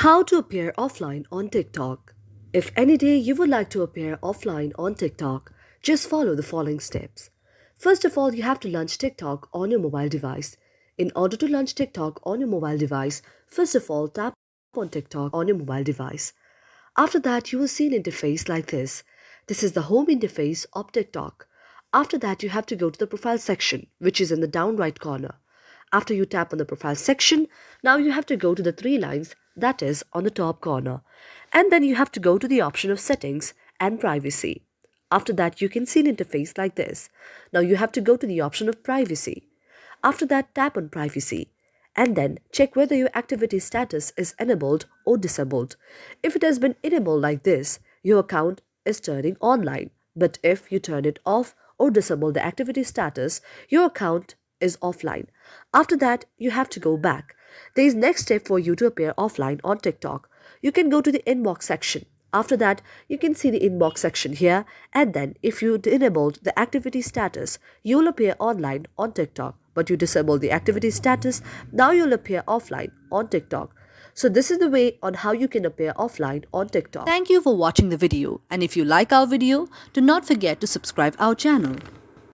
How to appear offline on TikTok. If any day you would like to appear offline on TikTok, just follow the following steps. First of all, you have to launch TikTok on your mobile device. In order to launch TikTok on your mobile device, first of all, tap on TikTok on your mobile device. After that, you will see an interface like this. This is the home interface of TikTok. After that, you have to go to the profile section, which is in the down right corner. After you tap on the profile section, now you have to go to the three lines that is on the top corner. And then you have to go to the option of settings and privacy. After that, you can see an interface like this. Now you have to go to the option of privacy. After that, tap on privacy and then check whether your activity status is enabled or disabled. If it has been enabled like this, your account is turning online. But if you turn it off or disable the activity status, your account is offline. After that, you have to go back. There is next step for you to appear offline on TikTok. You can go to the inbox section. After that, you can see the inbox section here, and then if you enabled the activity status, you will appear online on TikTok. But you disable the activity status, now you'll appear offline on TikTok. So this is the way on how you can appear offline on TikTok. Thank you for watching the video, and if you like our video, do not forget to subscribe our channel.